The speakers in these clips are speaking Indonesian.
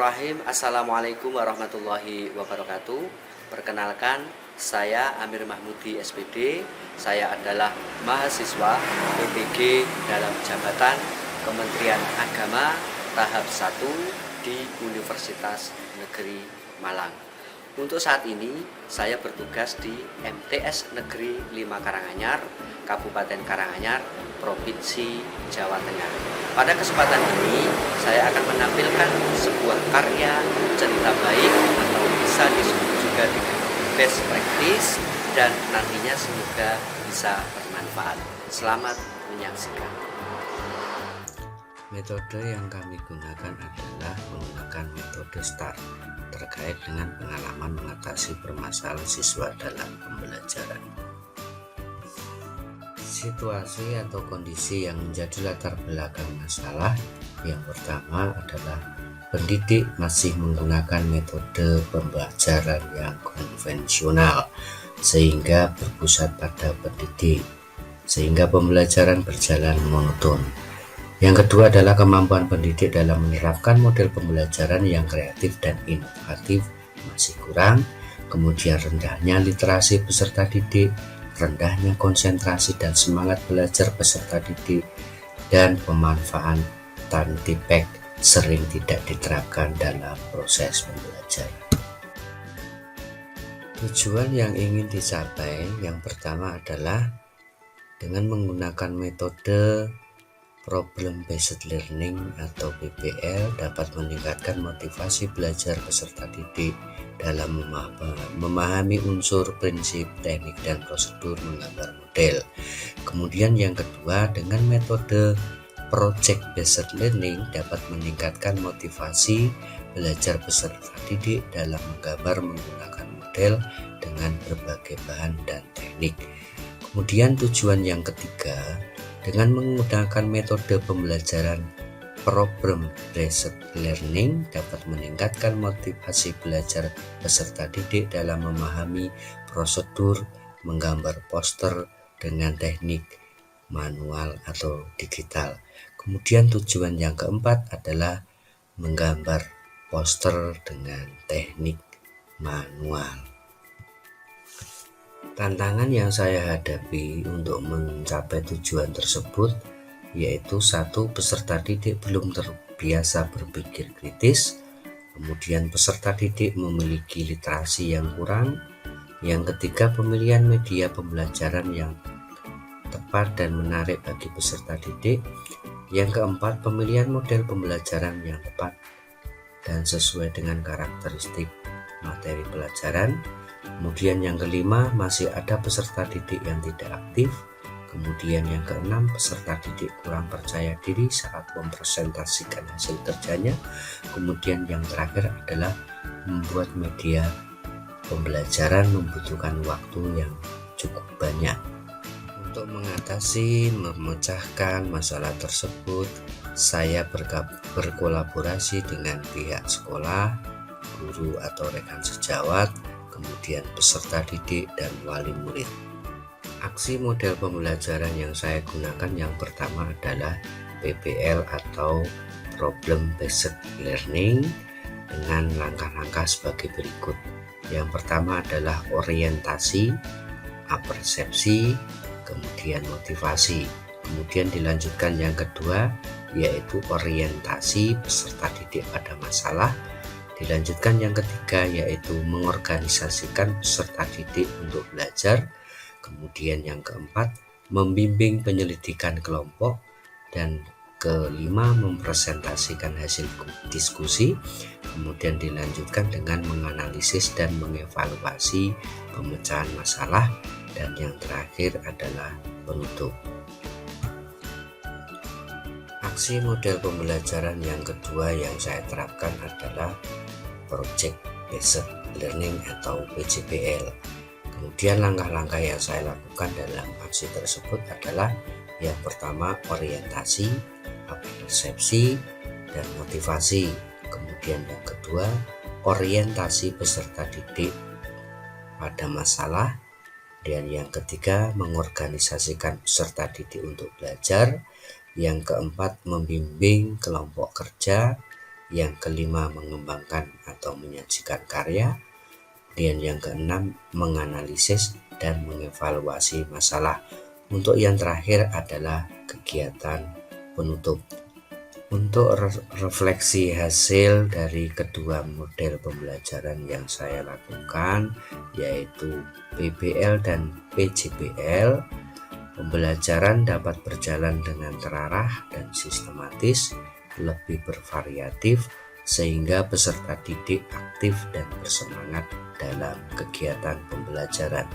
Bismillahirrahmanirrahim. Assalamualaikum warahmatullahi wabarakatuh. Perkenalkan, saya Amir Mahmudi SPD. Saya adalah mahasiswa PPG dalam jabatan Kementerian Agama tahap 1 di Universitas Negeri Malang. Untuk saat ini, saya bertugas di MTS Negeri 5 Karanganyar, Kabupaten Karanganyar, Provinsi Jawa Tengah. Pada kesempatan ini, saya akan menampilkan sebuah karya cerita baik atau bisa disebut juga dengan best practice dan nantinya semoga bisa bermanfaat. Selamat menyaksikan. Metode yang kami gunakan adalah menggunakan metode STAR terkait dengan pengalaman mengatasi permasalahan siswa dalam pembelajaran. Situasi atau kondisi yang menjadi latar belakang masalah yang pertama adalah pendidik masih menggunakan metode pembelajaran yang konvensional sehingga berpusat pada pendidik, sehingga pembelajaran berjalan monoton. Yang kedua adalah kemampuan pendidik dalam menerapkan model pembelajaran yang kreatif dan inovatif masih kurang, kemudian rendahnya literasi peserta didik, rendahnya konsentrasi dan semangat belajar peserta didik, dan pemanfaatan tipek sering tidak diterapkan dalam proses pembelajaran. Tujuan yang ingin dicapai yang pertama adalah dengan menggunakan metode Problem Based Learning atau PBL dapat meningkatkan motivasi belajar peserta didik dalam memahami unsur, prinsip, teknik, dan prosedur menggambar model. Kemudian yang kedua, dengan metode Project Based Learning dapat meningkatkan motivasi belajar peserta didik dalam menggambar menggunakan model dengan berbagai bahan dan teknik. Kemudian tujuan yang ketiga, dengan menggunakan metode pembelajaran Problem Based Learning dapat meningkatkan motivasi belajar peserta didik dalam memahami prosedur menggambar poster dengan teknik manual atau digital. Kemudian tujuan yang keempat adalah menggambar poster dengan teknik manual. Tantangan yang saya hadapi untuk mencapai tujuan tersebut yaitu satu, peserta didik belum terbiasa berpikir kritis, kemudian peserta didik memiliki literasi yang kurang, yang ketiga pemilihan media pembelajaran yang tepat dan menarik bagi peserta didik, yang keempat pemilihan model pembelajaran yang tepat dan sesuai dengan karakteristik materi pelajaran. Kemudian yang kelima, masih ada peserta didik yang tidak aktif. Kemudian yang keenam, peserta didik kurang percaya diri saat mempresentasikan hasil kerjanya. Kemudian yang terakhir adalah membuat media pembelajaran membutuhkan waktu yang cukup banyak. Untuk mengatasi, memecahkan masalah tersebut, saya berkolaborasi dengan pihak sekolah, guru atau rekan sejawat, kemudian peserta didik dan wali murid. Aksi model pembelajaran yang saya gunakan yang pertama adalah PBL atau Problem Based Learning dengan langkah-langkah sebagai berikut. Yang pertama adalah orientasi, apersepsi, kemudian motivasi. Kemudian dilanjutkan yang kedua yaitu orientasi peserta didik pada masalah. Dilanjutkan yang ketiga yaitu mengorganisasikan peserta didik untuk belajar. Kemudian yang keempat membimbing penyelidikan kelompok. Dan kelima mempresentasikan hasil diskusi. Kemudian dilanjutkan dengan menganalisis dan mengevaluasi pemecahan masalah. Dan yang terakhir adalah penutup. Aksi model pembelajaran yang kedua yang saya terapkan adalah Project Based Learning atau PJBL. Kemudian langkah-langkah yang saya lakukan dalam aksi tersebut adalah yang pertama orientasi, persepsi, dan motivasi. Kemudian yang kedua orientasi peserta didik pada masalah. Dan yang ketiga mengorganisasikan peserta didik untuk belajar. Yang keempat membimbing kelompok kerja. yang kelima mengembangkan atau menyajikan karya, dan yang keenam menganalisis dan mengevaluasi masalah. Untuk yang terakhir adalah kegiatan penutup. Untuk refleksi hasil dari kedua model pembelajaran yang saya lakukan, yaitu PBL dan PJBL, pembelajaran dapat berjalan dengan terarah dan sistematis, lebih bervariatif, sehingga peserta didik aktif dan bersemangat dalam kegiatan pembelajaran.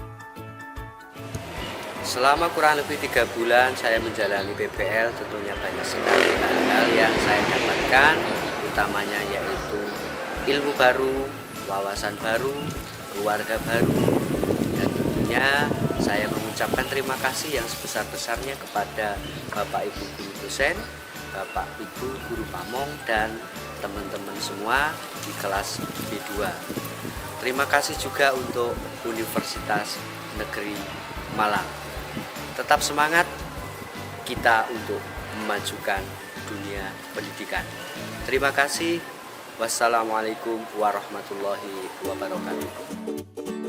Selama kurang lebih 3 bulan saya menjalani PBL, tentunya banyak sekali hal-hal yang saya dapatkan, utamanya yaitu ilmu baru, wawasan baru, keluarga baru, dan tentunya saya mengucapkan terima kasih yang sebesar-besarnya kepada Bapak Ibu guru dosen, Bapak Ibu guru pamong, dan teman-teman semua di kelas B2. Terima kasih juga untuk Universitas Negeri Malang. Tetap semangat kita untuk memajukan dunia pendidikan. Terima kasih. Wassalamualaikum warahmatullahi wabarakatuh.